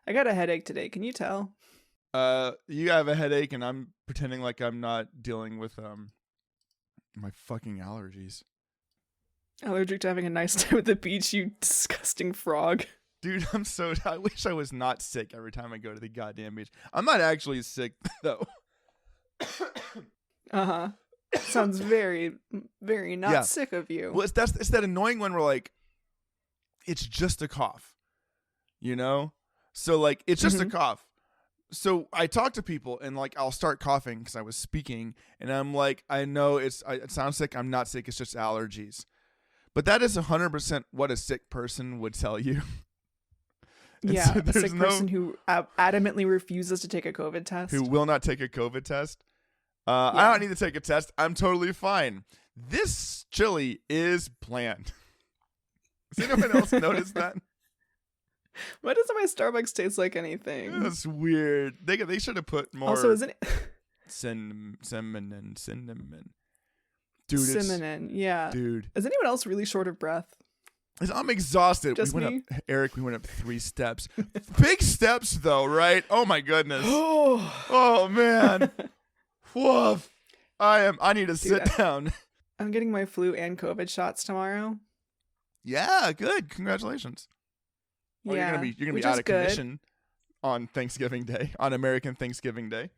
I got a headache today. Can you tell? You have a headache, and I'm pretending like I'm not dealing with my fucking allergies. Allergic to having a nice time at the beach, you disgusting frog. Dude, I wish I was not sick every time I go to the goddamn beach. I'm not actually sick though. Uh-huh. Sounds very, very not sick of you. Well, it's that annoying one where like it's just a cough. You know? So like it's just a cough. So I talk to people and like I'll start coughing because I was speaking and I'm like, I know it sounds sick. I'm not sick. It's just allergies. But that is 100% what a sick person would tell you. Yeah, so a sick person who adamantly refuses to take a COVID test. Who will not take a COVID test. I don't need to take a test. I'm totally fine. This chili is bland. Has anyone else noticed that? Why doesn't my Starbucks taste like anything? That's weird. They should have put more. Also, isn't it cinnamon? Dude, cinnamon. Yeah. Dude. Is anyone else really short of breath? I'm exhausted. Just me? Eric, we went up 3 steps. Big steps, though, right? Oh, my goodness. Oh, man. Woof. I need to sit down. I'm getting my flu and COVID shots tomorrow. Yeah, good. Congratulations. Oh, yeah. You're gonna be out of commission on Thanksgiving Day, on American Thanksgiving Day.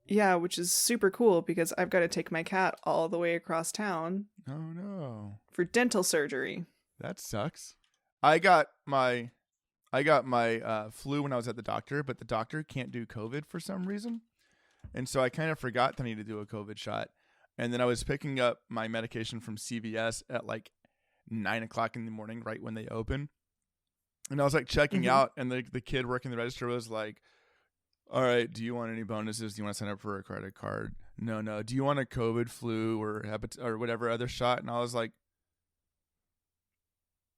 Yeah, which is super cool because I've got to take my cat all the way across town. Oh, no. For dental surgery. That sucks. I got my flu when I was at the doctor, but the doctor can't do COVID for some reason. And so I kind of forgot that I need to do a COVID shot. And then I was picking up my medication from CVS at like 9 o'clock in the morning, right when they open. And I was like checking out, and the kid working the register was like, all right, do you want any bonuses? Do you want to sign up for a credit card? No. Do you want a COVID, flu, or or whatever other shot? And I was like,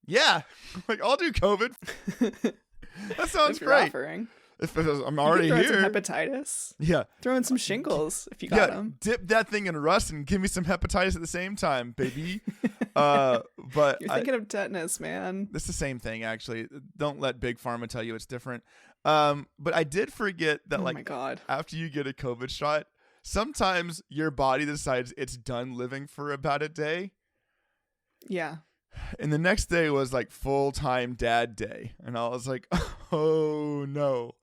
yeah, like I'll do COVID. That sounds great. Offering. If I'm already you here. Some hepatitis. Yeah. Throw in some shingles if you got them. Dip that thing in rust and give me some hepatitis at the same time, baby. But you're thinking of tetanus, man. It's the same thing, actually. Don't let Big Pharma tell you it's different. But I did forget that, my God. After you get a COVID shot, sometimes your body decides it's done living for about a day. Yeah. And the next day was like full-time dad day. And I was like, oh, no.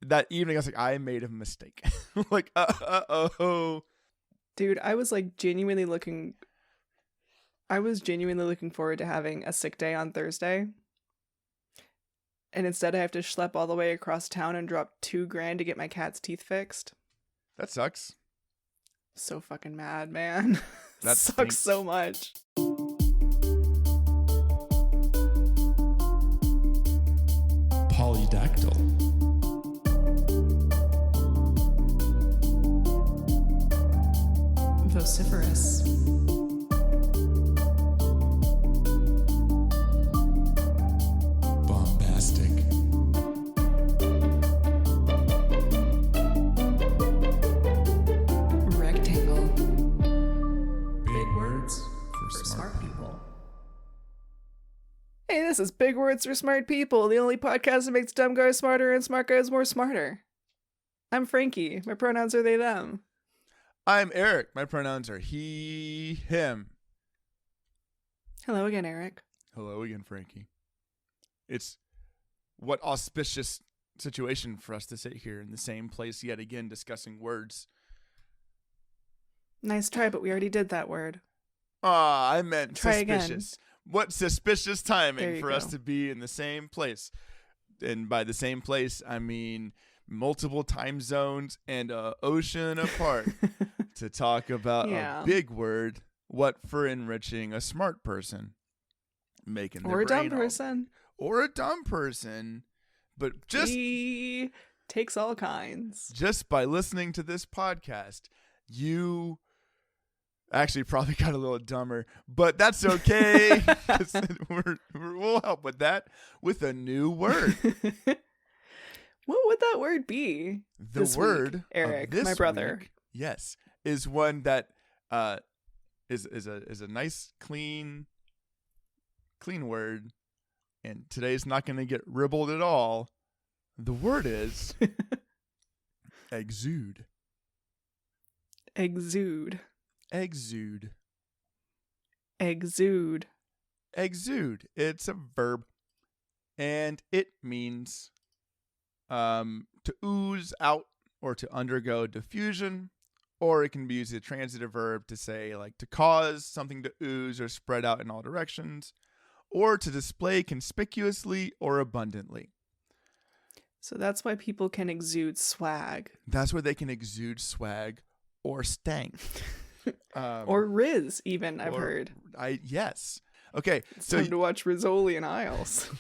That evening, I was like, I made a mistake. Like, oh. Dude, I was genuinely looking forward to having a sick day on Thursday. And instead I have to schlep all the way across town and drop $2,000 to get my cat's teeth fixed. That sucks. So fucking mad, man. That sucks so much. Polydactyl. Vociferous. Bombastic. Rectangle. Big words for smart people. Hey, this is Big Words for Smart People, the only podcast that makes dumb guys smarter and smart guys more smarter. I'm Frankie. My pronouns are they, them. I'm Eric. My pronouns are he, him. Hello again, Eric. Hello again, Frankie. It's what auspicious situation for us to sit here in the same place yet again discussing words. Nice try, but we already did that word. I meant try suspicious. Again. What suspicious timing for go. us to be in the same place. And by the same place, I mean multiple time zones and an ocean apart to talk about a big word, what for enriching a smart person. Making their or a brain dumb person. Or a dumb person. But just he takes all kinds. Just by listening to this podcast, you actually probably got a little dumber, but that's okay. We'll help with that with a new word. What would that word be? The word week, Eric, my brother. Week, yes, is one that is a nice clean word And today's not going to get ribbled at all. The word is exude. Exude. Exude. Exude. Exude. It's a verb. And it means to ooze out or to undergo diffusion. Or it can be used as a transitive verb to say, like, to cause something to ooze or spread out in all directions. Or to display conspicuously or abundantly. So that's why people can exude swag. That's where they can exude swag or stank. Or Riz, even, I've heard. Yes. Okay. It's time to watch Rizzoli and Isles.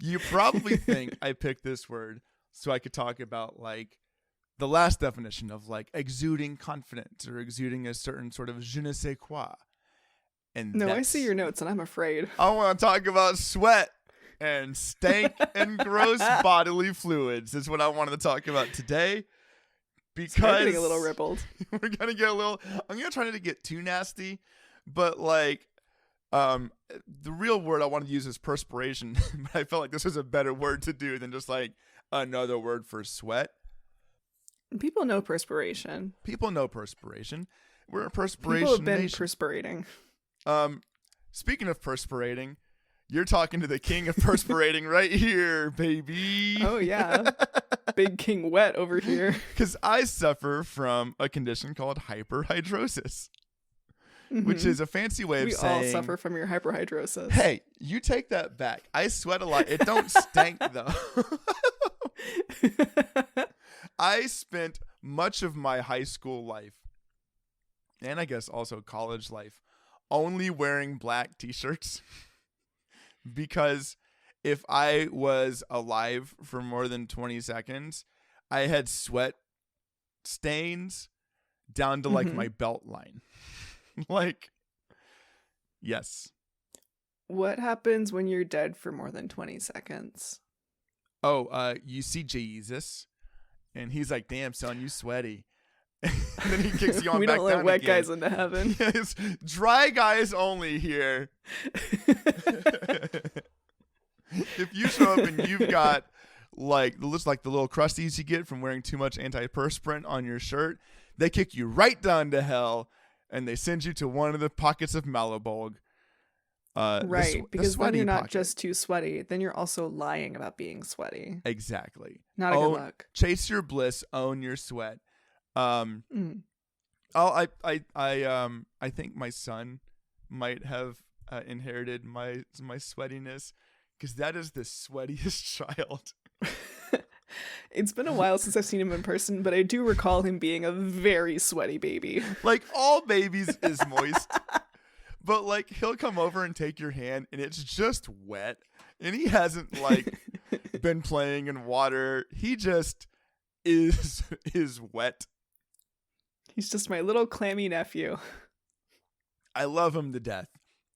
You probably think I picked this word so I could talk about, like, the last definition of, like, exuding confidence or exuding a certain sort of je ne sais quoi. And no, I see your notes and I'm afraid. I want to talk about sweat and stank and gross bodily fluids is what I wanted to talk about today. Because I'm getting a little rippled. We're going to get a little, I'm going to try not to get too nasty, but like, the real word I wanted to use is perspiration, but I felt like this was a better word to do than just like another word for sweat. People know perspiration. People know perspiration. We're a perspiration People have been nation. perspirating. Speaking of perspirating, you're talking to the king of perspirating right here, baby. Oh, yeah. Big King Wet over here. Because I suffer from a condition called hyperhidrosis, which is a fancy way of saying... We all suffer from your hyperhidrosis. Hey, you take that back. I sweat a lot. It don't stink, though. I spent much of my high school life, and I guess also college life, only wearing black t-shirts. Because if I was alive for more than 20 seconds, I had sweat stains down to like my belt line. Like, yes. What happens when you're dead for more than 20 seconds? Oh, you see Jesus, and he's like, damn, son, you sweaty. And then he kicks you on we back don't let down wet again. guys into heaven. It's dry guys only here. If you show up and you've got like looks like the little crusties you get from wearing too much antiperspirant on your shirt, they kick you right down to hell and they send you to one of the pockets of Malibulg. Right, because then you're not pocket. just too sweaty, then you're also lying about being sweaty. Exactly. Not a good look. Chase your bliss, own your sweat. I think my son might have inherited my sweatiness, because that is the sweatiest child. It's been a while since I've seen him in person, but I do recall him being a very sweaty baby. Like, all babies is moist, but like he'll come over and take your hand and it's just wet, and he hasn't like been playing in water. He just is wet. He's just my little clammy nephew. I love him to death,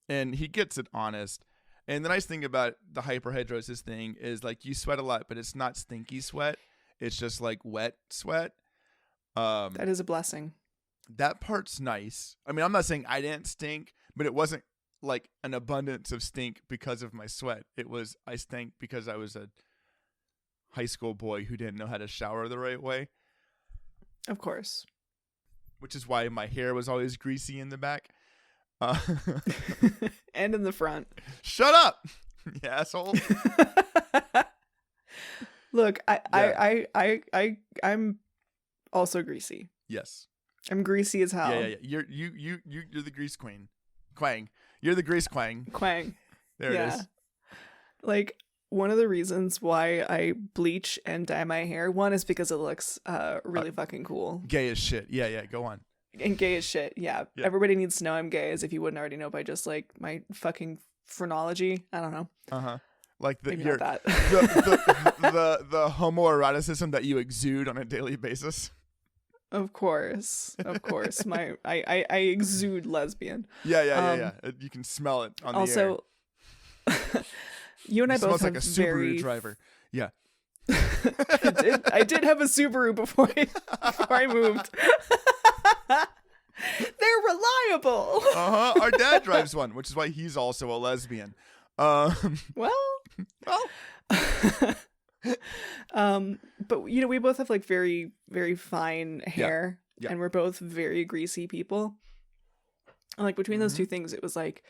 and he gets it honest. And the nice thing about the hyperhidrosis thing is, like, you sweat a lot, but it's not stinky sweat. It's just like wet sweat. That is a blessing. That part's nice. I mean, I'm not saying I didn't stink, but it wasn't like an abundance of stink because of my sweat. It was, I stank because I was a high school boy who didn't know how to shower the right way. Of course. Which is why my hair was always greasy in the back. And in the front. Shut up, you asshole. Look, I'm also greasy. Yes. I'm greasy as hell. Yeah. You're the grease queen. Quang. You're the grease quang. Quang. There it is. Like, one of the reasons why I bleach and dye my hair, one is because it looks really fucking cool. Gay as shit. Yeah, go on. And gay as shit, yeah. Everybody needs to know I'm gay, as if you wouldn't already know by just like my fucking phrenology. I don't know. Like the Maybe not that. the homoeroticism that you exude on a daily basis. Of course. I exude lesbian. Yeah. You can smell it on the air. Also, you and I both smells have like a Subaru very driver. Yeah. I did have a Subaru before I moved. They're reliable. Our dad drives one, which is why he's also a lesbian. Well. But we both have like very, very fine hair, Yeah. and we're both very greasy people. And like between those two things, it was like,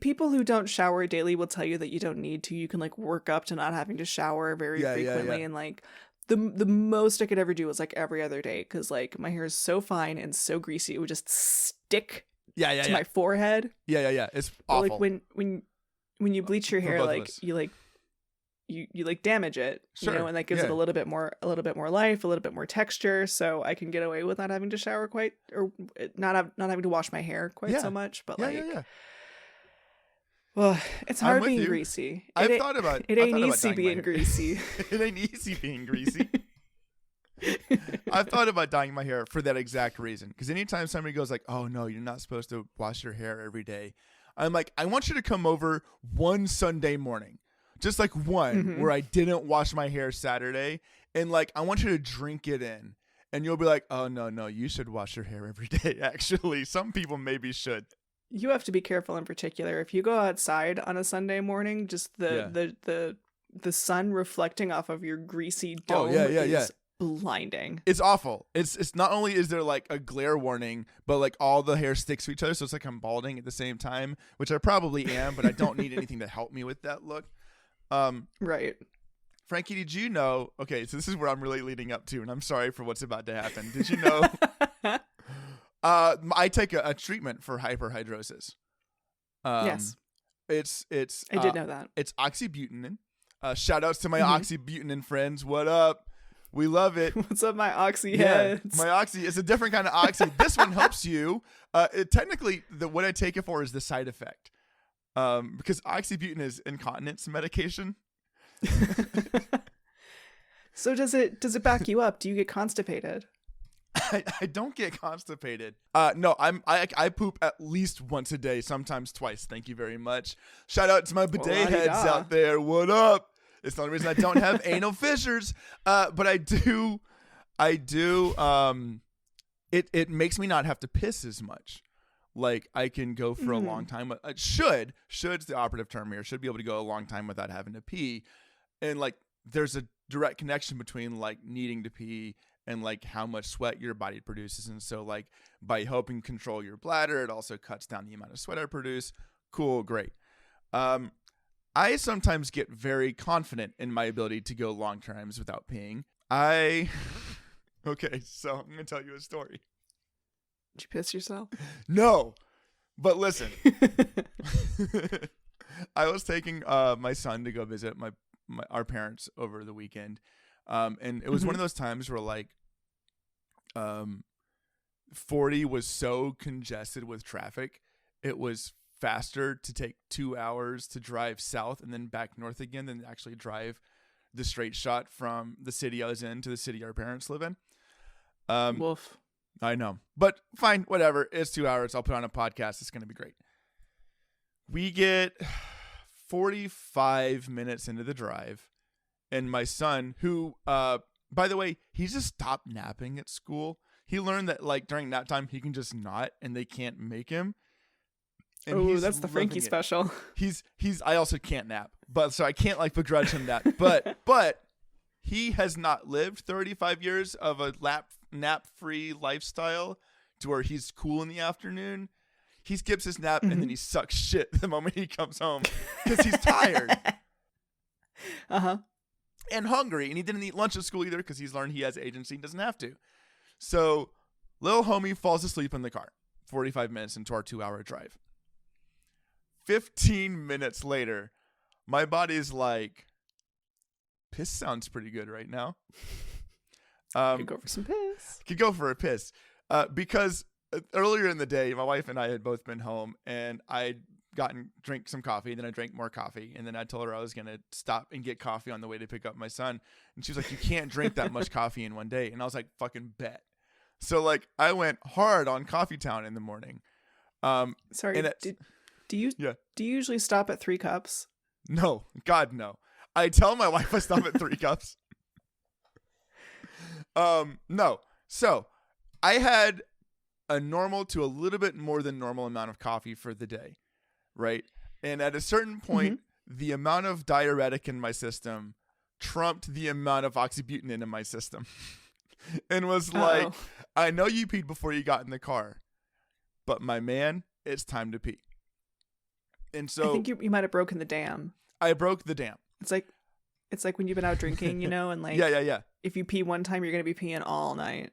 people who don't shower daily will tell you that you don't need to. You can like work up to not having to shower very frequently, and like the most I could ever do was like every other day, because like my hair is so fine and so greasy it would just stick to my forehead. Yeah. It's But awful. like when you bleach your hair, both of like us. you like damage it, Sure. and that gives it a little bit more life, a little bit more texture. So I can get away with not having to shower quite, or not having to wash my hair quite so much. But well, it's hard being greasy. I've thought about it. Ain't easy dyeing my being hair. greasy. It ain't easy being greasy. I've thought about dyeing my hair for that exact reason. Because anytime somebody goes like, "Oh no, you're not supposed to wash your hair every day," I'm like, I want you to come over one Sunday morning, just like one where I didn't wash my hair Saturday, and like I want you to drink it in, and you'll be like, "Oh no, you should wash your hair every day." Actually, some people maybe should. You have to be careful in particular. If you go outside on a Sunday morning, just the sun reflecting off of your greasy dome is blinding. It's awful. It's not only is there like a glare warning, but like all the hair sticks to each other, so it's like I'm balding at the same time, which I probably am, but I don't need anything to help me with that look. Right. Frankie, did you know? Okay, so this is where I'm really leading up to, and I'm sorry for what's about to happen. Did you know? I take a treatment for hyperhidrosis. Yes. It's. I did know that. It's oxybutynin. Shout outs to my oxybutynin friends. What up? We love it. What's up, my oxy heads? My oxy is a different kind of oxy. This one helps you. Technically, what I take it for is the side effect. Because oxybutynin is incontinence medication. So does it back you up? Do you get constipated? I don't get constipated. No, I poop at least once a day, sometimes twice. Thank you very much. Shout out to my bidet heads out there. What up? It's the only reason I don't have anal fissures. But I do. It makes me not have to piss as much. Like I can go for a long time. Should's the operative term here. Should be able to go a long time without having to pee. And like there's a direct connection between like needing to pee and like how much sweat your body produces. And so like by helping control your bladder, it also cuts down the amount of sweat I produce. Cool, great. I sometimes get very confident in my ability to go long times without peeing. Okay, so I'm going to tell you a story. Did you piss yourself? No, but listen. I was taking my son to go visit our parents over the weekend. And it was one of those times where like 40 was so congested with traffic. It was faster to take 2 hours to drive south and then back north again than actually drive the straight shot from the city I was in to the city our parents live in. Woof. I know, but fine, whatever. It's 2 hours. I'll put on a podcast. It's going to be great. We get 45 minutes into the drive. And my son, who, by the way, he just stopped napping at school. He learned that like during nap time, he can just not and they can't make him. Oh, that's the Frankie special. I also can't nap, but so I can't like begrudge him that. But he has not lived 35 years of a nap-free lifestyle to where he's cool in the afternoon. He skips his nap and then he sucks shit the moment he comes home because he's tired. And hungry, and he didn't eat lunch at school either because he's learned he has agency and doesn't have to. So little homie falls asleep in the car 45 minutes into our 2-hour drive. 15 minutes later, my body's like, piss sounds pretty good right now. Could go for some piss. Could go for a piss. Because earlier in the day, my wife and I had both been home, and I'd drink some coffee, and then I drank more coffee, and then I told her I was going to stop and get coffee on the way to pick up my son. And she was like, you can't drink that much coffee in one day. And I was like, fucking bet. So like I went hard on Coffee Town in the morning. Sorry, do you usually stop at 3 cups? No, God, no. I tell my wife I stop at 3 cups. No. So I had a normal to a little bit more than normal amount of coffee for the day, right? And at a certain point, the amount of diuretic in my system trumped the amount of oxybutynin in my system. And was like, I know you peed before you got in the car, but my man, it's time to pee. And so I think you might have broken the dam. I broke the dam. It's like when you've been out drinking, and like yeah. If you pee one time, you're gonna be peeing all night.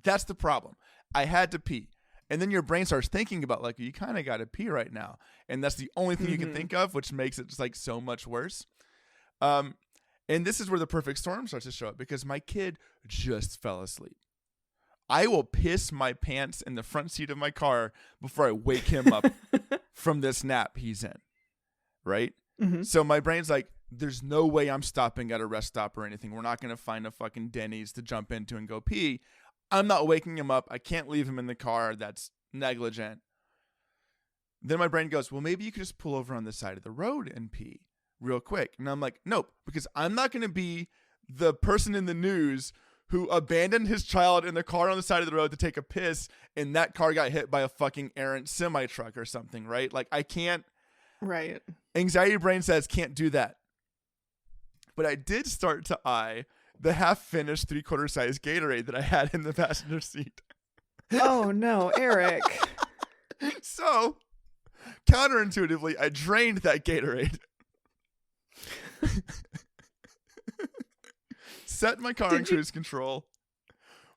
That's the problem. I had to pee. And then your brain starts thinking about like, you kind of got to pee right now. And that's the only thing you can think of, which makes it just like so much worse. And this is where the perfect storm starts to show up because my kid just fell asleep. I will piss my pants in the front seat of my car before I wake him up from this nap he's in. Right? So my brain's like, there's no way I'm stopping at a rest stop or anything. We're not going to find a fucking Denny's to jump into and go pee. I'm not waking him up. I can't leave him in the car. That's negligent. Then my brain goes, well, maybe you could just pull over on the side of the road and pee real quick. And I'm like, nope, because I'm not going to be the person in the news who abandoned his child in the car on the side of the road to take a piss, and that car got hit by a fucking errant semi-truck or something, right? Like, I can't. Right. Anxiety brain says can't do that. But I did start to eye the half-finished 3/4 size Gatorade that I had in the passenger seat. Oh, no, Eric. So, counterintuitively, I drained that Gatorade. Set my car in cruise control.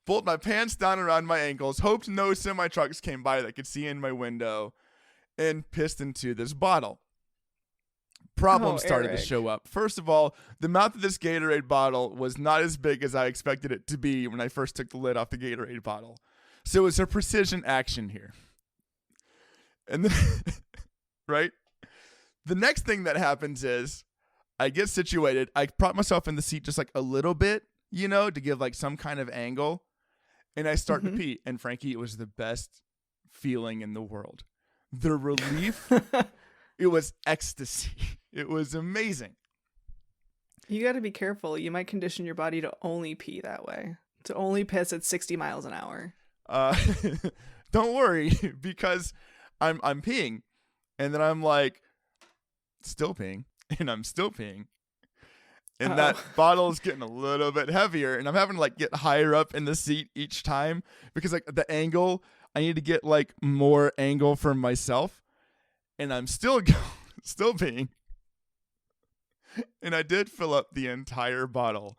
Pulled my pants down around my ankles. Hoped no semi-trucks came by that could see in my window. And pissed into this bottle. Problems started to show up. First of all, the mouth of this Gatorade bottle was not as big as I expected it to be when I first took the lid off the Gatorade bottle. So it was a precision action here. And then, right? The next thing that happens is I get situated. I prop myself in the seat just like a little bit, to give like some kind of angle. And I start to pee. And Frankie, it was the best feeling in the world. The relief, it was ecstasy. It was amazing. You got to be careful. You might condition your body to only pee that way. To only piss at 60 miles an hour. Don't worry, because I'm peeing. And then I'm like, still peeing. And I'm still peeing. And that bottle is getting a little bit heavier. And I'm having to like get higher up in the seat each time. Because like the angle, I need to get like more angle for myself. And I'm still peeing. And I did fill up the entire bottle.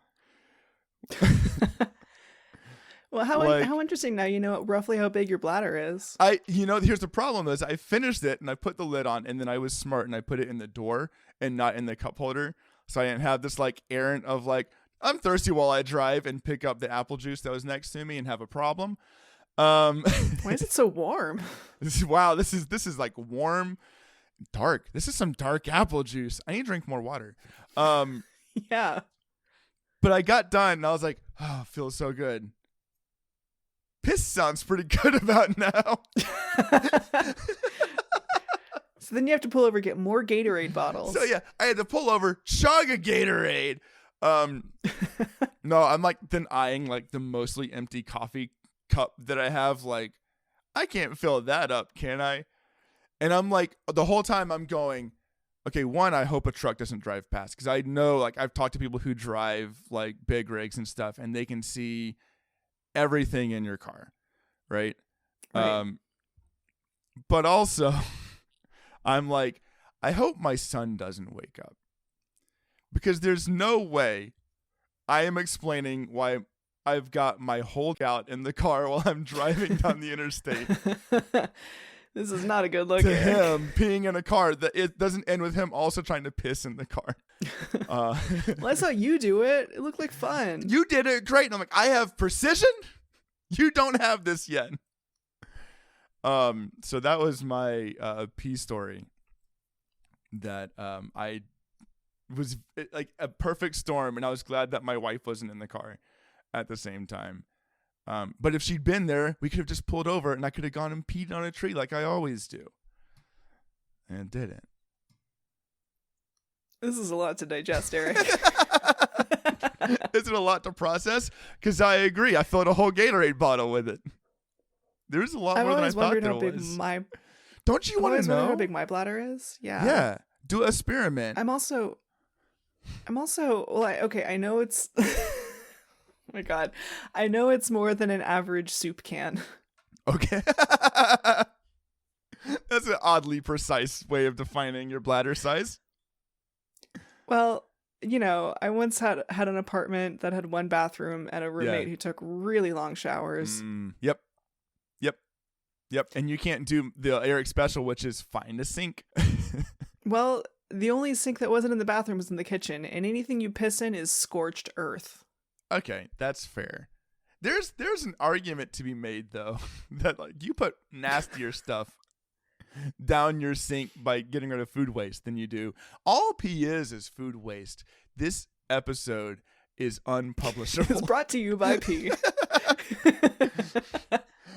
Well, how interesting now you know roughly how big your bladder is. Here's the problem is I finished it and I put the lid on and then I was smart and I put it in the door and not in the cup holder. So I didn't have this like errant of like, I'm thirsty while I drive and pick up the apple juice that was next to me and have a problem. Why is it so warm? This is like warm, dark. This is some dark apple juice. I need to drink more water. Yeah. But I got done and I was like, oh, feels so good. Piss sounds pretty good about now. So then you have to pull over, get more Gatorade bottles. So yeah, I had to pull over, chug a Gatorade. No, I'm like then eyeing like the mostly empty coffee cup that I have. Like, I can't fill that up, can I? And I'm like, the whole time I'm going, okay, one, I hope a truck doesn't drive past. Because I know, like, I've talked to people who drive like big rigs and stuff, and they can see everything in your car, right? But also I'm like, I hope my son doesn't wake up, because there's no way I am explaining why I've got my whole out in the car while I'm driving down the interstate. This is not a good look. To him peeing in a car that it doesn't end with him also trying to piss in the car. Well, that's how you do it. It looked like fun. You did it great. And I'm like, I have precision. You don't have this yet. So that was my pee story. That I was like a perfect storm, and I was glad that my wife wasn't in the car at the same time. But if she'd been there, we could have just pulled over and I could have gone and peed on a tree like I always do. And it didn't. This is a lot to digest, Eric. Is it a lot to process? Because I agree. I filled a whole Gatorade bottle with it. There's a lot I've more than I always thought wondered there how big was. my. Don't you I've want always to wondered know? how big my bladder is. Yeah. Yeah. Do an experiment. I'm also. Well, okay. I know it's. Oh my God, I know it's more than an average soup can. Okay. That's an oddly precise way of defining your bladder size. Well, I once had an apartment that had one bathroom and a roommate who took really long showers. Yep. And you can't do the Eric special, which is find a sink. Well, the only sink that wasn't in the bathroom was in the kitchen, and anything you piss in is scorched earth. Okay, that's fair. There's an argument to be made though that like you put nastier stuff down your sink by getting rid of food waste than you do. All pee is food waste. This episode is unpublishable. It's brought to you by pee.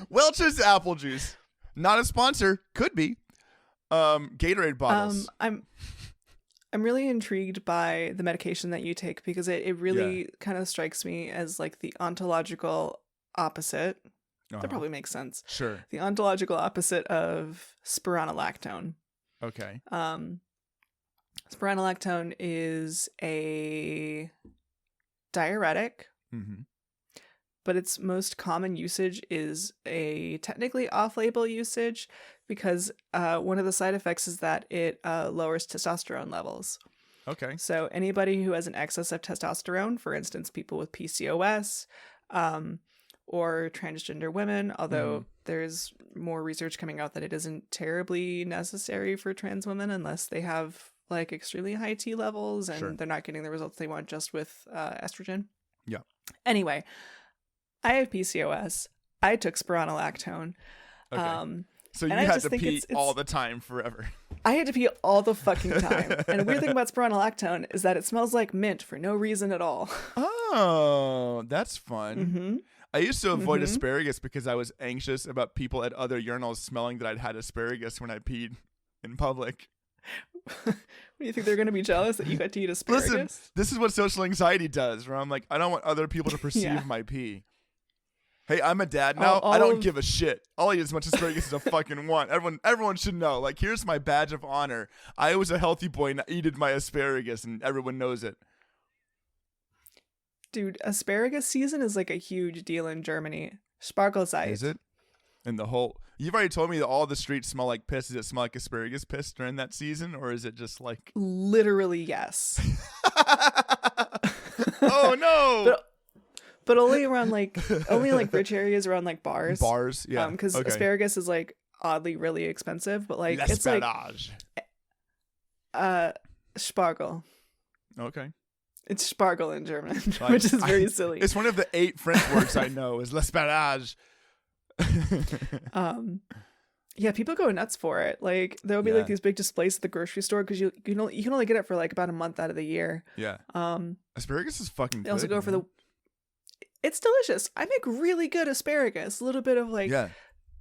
Welch's apple juice, not a sponsor, could be. Gatorade bottles. I'm really intrigued by the medication that you take because it really kind of strikes me as like the ontological opposite. That probably makes sense. Sure. The ontological opposite of spironolactone. Okay. Spironolactone is a diuretic, but its most common usage is a technically off-label usage because one of the side effects is that it lowers testosterone levels. Okay. So anybody who has an excess of testosterone, for instance, people with PCOS, or transgender women, although there's more research coming out that it isn't terribly necessary for trans women unless they have like extremely high T levels and they're not getting the results they want just with estrogen. Yeah. Anyway, I have PCOS. I took spironolactone. Okay. So you had to pee all the time forever. I had to pee all the fucking time. And the weird thing about spironolactone is that it smells like mint for no reason at all. Oh, that's fun. I used to avoid asparagus because I was anxious about people at other urinals smelling that I'd had asparagus when I peed in public. What do you think they're going to be jealous that you got to eat asparagus? Listen, this is what social anxiety does, where I'm like, I don't want other people to perceive my pee. Hey, I'm a dad now. I don't give a shit. I'll eat as much asparagus as I fucking want. Everyone should know. Like, here's my badge of honor. I was a healthy boy and I eated my asparagus, and everyone knows it. Dude, asparagus season is like a huge deal in Germany. Spargelzeit. Is it? And the whole... You've already told me that all the streets smell like piss. Does it smell like asparagus piss during that season? Or is it just like... Literally, yes. Oh, no! But only around like rich areas around like bars. Bars, yeah. Because asparagus is like oddly really expensive, but like it's like Spargel. Okay. It's Spargel in German, which is very silly. It's one of the 8 French words I know is l'esparage. Yeah, people go nuts for it. Like there'll be like these big displays at the grocery store because you can only get it for like about a month out of the year. Yeah. Asparagus is fucking good. They also go for the... It's delicious. I make really good asparagus. A little bit of like... Yeah.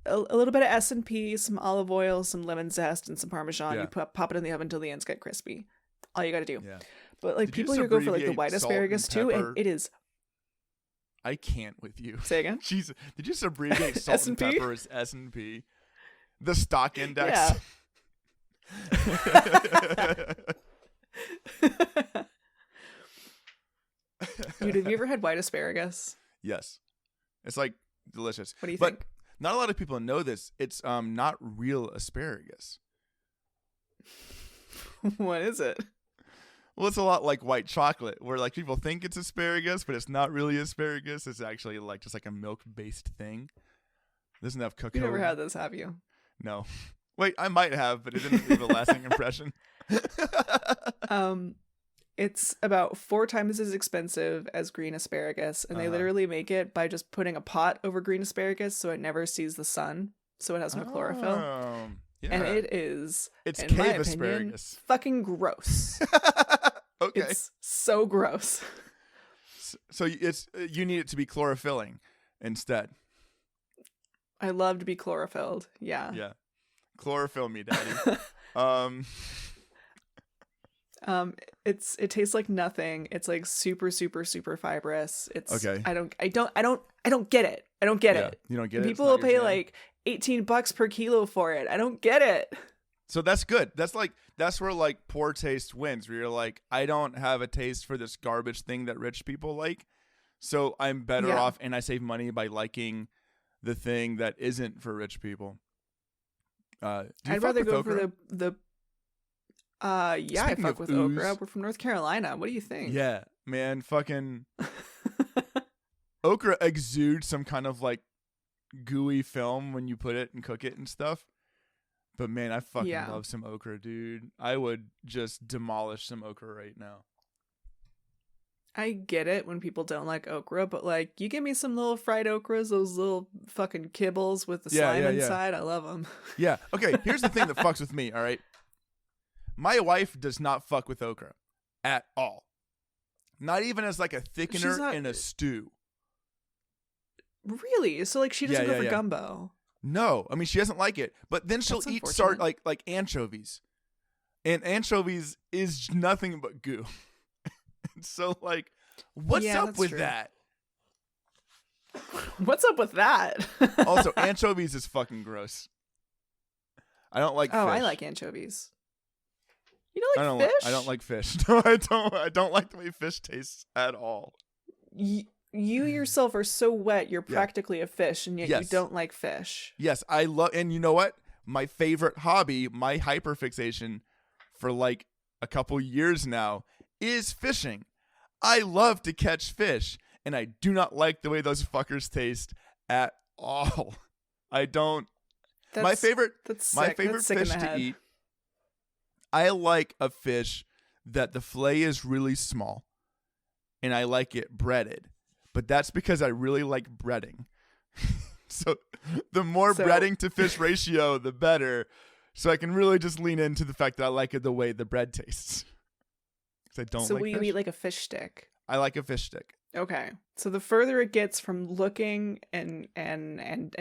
A little bit of S&P, some olive oil, some lemon zest, and some Parmesan. Yeah. You pop it in the oven until the ends get crispy. All you got to do. Yeah. But like people here go for like the white asparagus too, and it is... I can't with you. Say again? Jesus. Did you just abbreviate salt and pepper as S&P? The stock index? Yeah. Dude, have you ever had white asparagus? Yes. It's like delicious. What do you think? Not a lot of people know this. It's not real asparagus. What is it? Well, it's a lot like white chocolate, where like people think it's asparagus, but it's not really asparagus. It's actually like just like a milk-based thing. It doesn't have cocoa. You never had this, have you? No. Wait, I might have, but it didn't leave a lasting impression. It's about 4 times as expensive as green asparagus, and they literally make it by just putting a pot over green asparagus so it never sees the sun, so it has no chlorophyll. Yeah. And it's in cave my opinion, asparagus. Fucking gross. Okay. It's so gross. So it's you need it to be chlorophyllling instead. I love to be chlorophylled. Yeah. Yeah. Chlorophyll me, daddy. It tastes like nothing. It's like super, super, super fibrous. It's Okay. I don't get it. I don't get it. You don't get it? People will pay like $18 per kilo for it. I don't get it. So that's good. That's where like poor taste wins, where you're like, I don't have a taste for this garbage thing that rich people like. So I'm better off, and I save money by liking the thing that isn't for rich people. I'd rather go for the yeah, I fuck with okra. We're from North Carolina. What do you think? Yeah, man, fucking okra exudes some kind of like gooey film when you put it and cook it and stuff. But man, I fucking love some okra, dude. I would just demolish some okra right now. I get it when people don't like okra, but like, you give me some little fried okras, those little fucking kibbles with the slime inside. I love them. Yeah. Okay, here's the thing that fucks with me, all right? My wife does not fuck with okra at all. Not even as like a thickener in a stew. Really? So like she doesn't go for gumbo? No. I mean, she doesn't like it. But then she'll eat like anchovies. And anchovies is nothing but goo. So like, what's up with that? What's up with that? Also, anchovies is fucking gross. I don't like fish. I like anchovies. You don't like fish? I don't like fish. No, I don't. I don't like the way fish tastes at all. You yourself are so wet, you're practically a fish, and yet you don't like fish. Yes, I love, and you know what? My favorite hobby, my hyperfixation for like a couple years now, is fishing. I love to catch fish, and I do not like the way those fuckers taste at all. I don't. My favorite fish to eat. I like a fish that the fillet is really small, and I like it breaded. But that's because I really like breading. So the more breading to fish ratio, the better. So I can really just lean into the fact that I like it the way the bread tastes. Because I don't like fish. So you eat like a fish stick? I like a fish stick. Okay. So the further it gets from looking and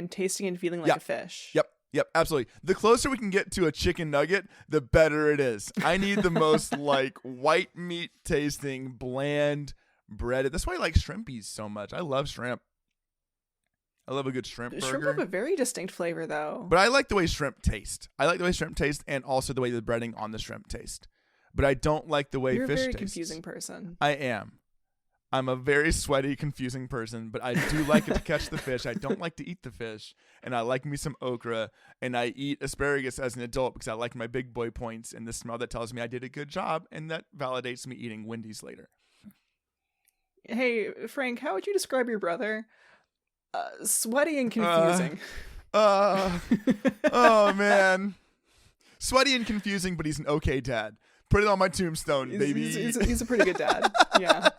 tasting and feeling like a fish. Yep, absolutely. The closer we can get to a chicken nugget, the better it is. I need the most like white meat tasting, bland, breaded. That's why I like shrimpies so much. I love shrimp. I love a good shrimp burger. Shrimp have a very distinct flavor, though. But I like the way shrimp taste. I like the way shrimp taste, and also the way the breading on the shrimp taste. But I don't like the way fish tastes. You're a very confusing person. I am. I'm a very sweaty, confusing person, but I do like it to catch the fish. I don't like to eat the fish, and I like me some okra, and I eat asparagus as an adult because I like my big boy points and the smell that tells me I did a good job, and that validates me eating Wendy's later. Hey, Frank, how would you describe your brother? Sweaty and confusing. Oh, man. Sweaty and confusing, but he's an okay dad. Put it on my tombstone, baby. He's a pretty good dad. Yeah.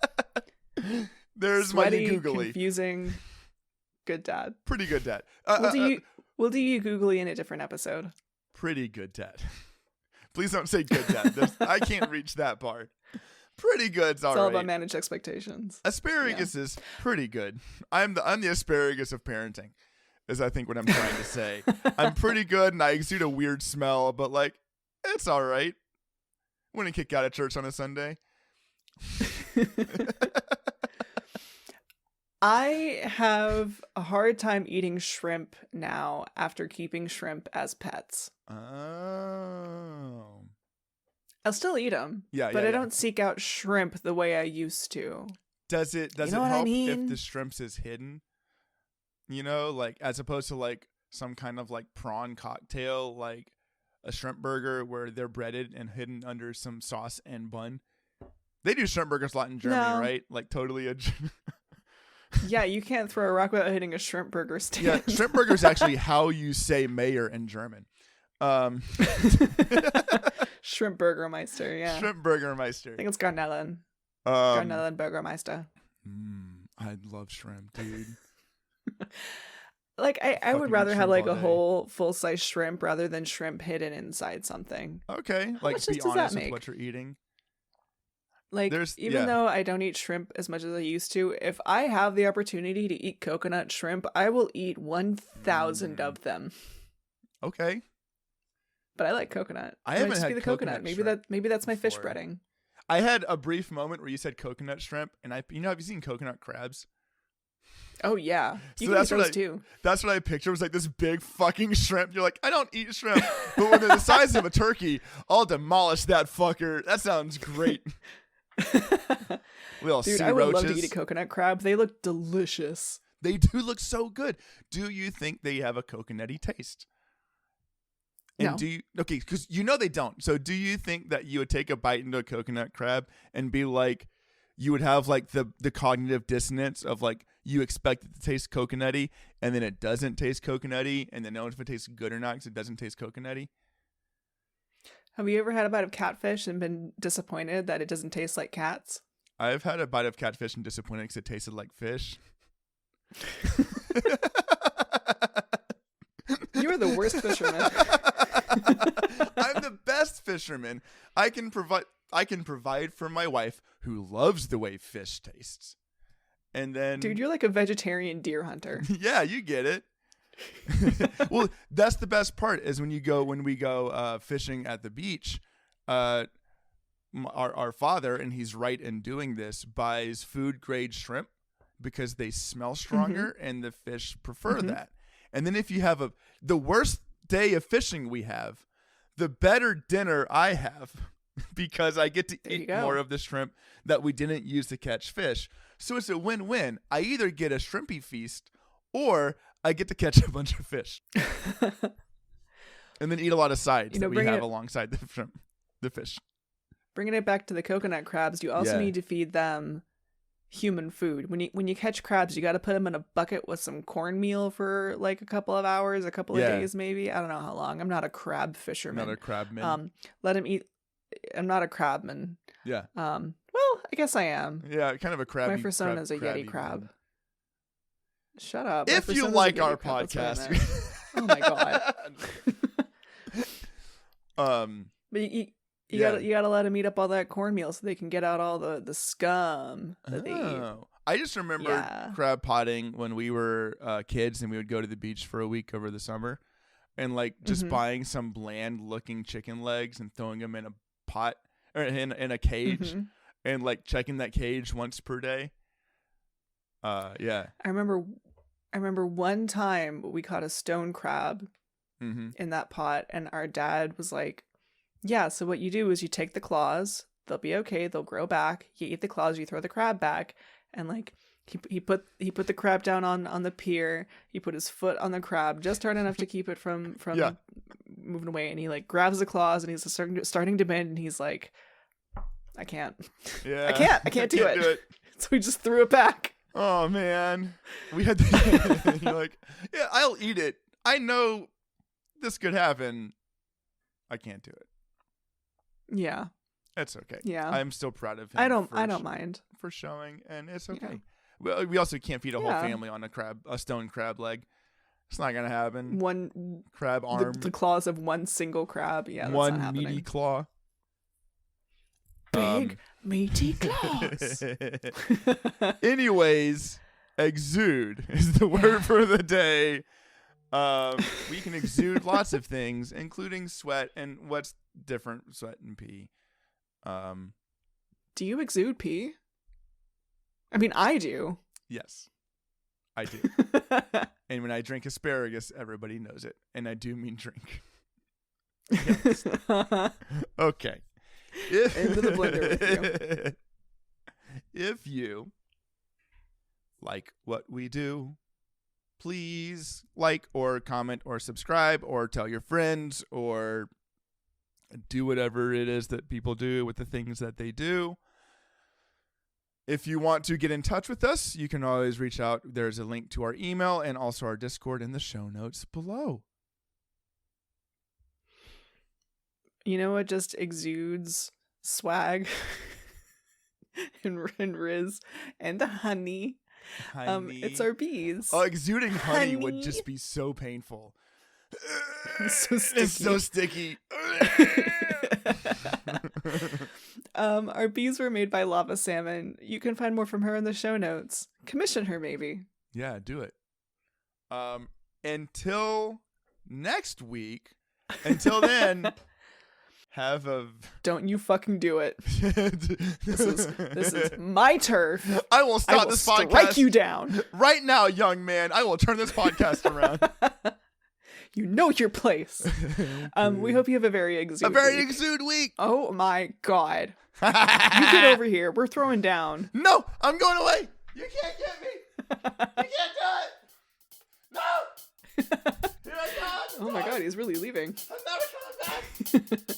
There's Sweaty, my googly. Confusing, good dad. Pretty good dad. We'll do you googly in a different episode. Pretty good dad. Please don't say good dad. I can't reach that part. Pretty good's all right. It's all about managed expectations. Asparagus is pretty good. I'm the asparagus of parenting, is I think what I'm trying to say. I'm pretty good and I exude a weird smell, but like, it's all right. Wouldn't kick out of church on a Sunday. I have a hard time eating shrimp now after keeping shrimp as pets. Oh. I'll still eat them, but I don't seek out shrimp the way I used to. Does it help if the shrimps is hidden? You know, like as opposed to like some kind of like prawn cocktail, like a shrimp burger where they're breaded and hidden under some sauce and bun. They do shrimp burgers a lot in Germany, right? Like totally Yeah, you can't throw a rock without hitting a shrimp burger stand. Yeah, shrimp burger is actually how you say mayor in German. Shrimp Burgermeister, yeah. Shrimp Burgermeister. I think it's Garnelen. Garnelen Burgermeister. I love shrimp, dude. Like, I would rather have like a whole full-size shrimp rather than shrimp hidden inside something. Okay, How like much be does honest that with make? what you're eating. Like, even though I don't eat shrimp as much as I used to, if I have the opportunity to eat coconut shrimp, I will eat 1,000 of them. Okay. But I like coconut. I haven't had coconut. Maybe that's my fish before. breading. I had a brief moment where you said coconut shrimp, and have you seen coconut crabs? Oh yeah, you So can eat that's those what too. That's what I pictured. Was like this big fucking shrimp. You're like, I don't eat shrimp, but when they're the size of a turkey, I'll demolish that fucker. That sounds great. Little Dude, sea I would roaches. love to eat a coconut crab. They look delicious. They do look so good. Do you think they have a coconutty taste? And No. do you, okay, because they don't. So do you think that you would take a bite into a coconut crab and be like, you would have like the cognitive dissonance of like, you expect it to taste coconutty and then it doesn't taste coconutty and then know if it tastes good or not because it doesn't taste coconutty? Have you ever had a bite of catfish and been disappointed that it doesn't taste like cats? I've had a bite of catfish and disappointed because it tasted like fish. You are the worst fisherman. I'm the best fisherman. I can provide for my wife who loves the way fish tastes. And then Dude, you're like a vegetarian deer hunter. yeah, you get it. Well, that's the best part is when we go fishing at the beach, our father, and he's right in doing this, buys food grade shrimp because they smell stronger and the fish prefer that. And then if you have the worst day of fishing we have, the better dinner I have because I get to eat more of the shrimp that we didn't use to catch fish. So it's a win-win. I either get a shrimpy feast or I get to catch a bunch of fish. And then eat a lot of sides that we have alongside the shrimp, the fish. Bringing it back to the coconut crabs, you also need to feed them human food. When you catch crabs, you got to put them in a bucket with some cornmeal for like a couple of hours, a couple of days maybe. I don't know how long. I'm not a crab fisherman. Not a crabman. Let him eat. I'm not a crabman. Yeah. Well, I guess I am. Yeah, kind of a crabby. My persona is a Yeti crab. Man. Shut up. If you like our podcast. Oh my god. But you gotta let them eat up all that cornmeal so they can get out all the scum that they eat. I just remember crab potting when we were kids and we would go to the beach for a week over the summer and like just buying some bland looking chicken legs and throwing them in a pot or in a cage and like checking that cage once per day. Yeah. I remember one time we caught a stone crab in that pot and our dad was like, yeah, so what you do is you take the claws, they'll be okay, they'll grow back, you eat the claws, you throw the crab back, and like he put the crab down on the pier, he put his foot on the crab just hard enough to keep it from moving away, and he like grabs the claws and he's starting to bend and he's like, I can't. Yeah. I can't do it. So we just threw it back. Oh man. We had you're like, yeah, I'll eat it. I know this could happen. I can't do it. Yeah. It's okay. Yeah. I'm still proud of him. I don't mind. For showing, and it's okay. Yeah. We also can't feed a whole family on a stone crab leg. It's not gonna happen. One crab arm. The claws of one single crab. Yeah, that's one not happening. meaty claw. Big meaty claws. Anyways, exude is the word for the day. We can exude lots of things, including sweat. And what's different, sweat and pee? Do you exude pee? I mean, I do. Yes, I do. And when I drink asparagus, everybody knows it. And I do mean drink. Yes. Okay. Into the blender with you. If you like what we do, please like or comment or subscribe or tell your friends or do whatever it is that people do with the things that they do. If you want to get in touch with us, you can always reach out. There's a link to our email and also our Discord in the show notes below. You know what just exudes swag and riz and the honey? It's our bees. Oh, exuding honey would just be so painful. It's so sticky. It's so sticky. Our bees were made by Lava Salmon. You can find more from her in the show notes. Commission her, maybe. Yeah, do it. Until next week. Until then, have a. Don't you fucking do it. This is my turf. I will stop this podcast. Strike you down right now, young man. I will turn this podcast around. You know your place. We hope you have a very Exude week. Exude week. Oh my god. You get over here. We're throwing down. No, I'm going away. You can't get me. You can't do it. No. Here I come. Oh my god, he's really leaving. I'm never coming back.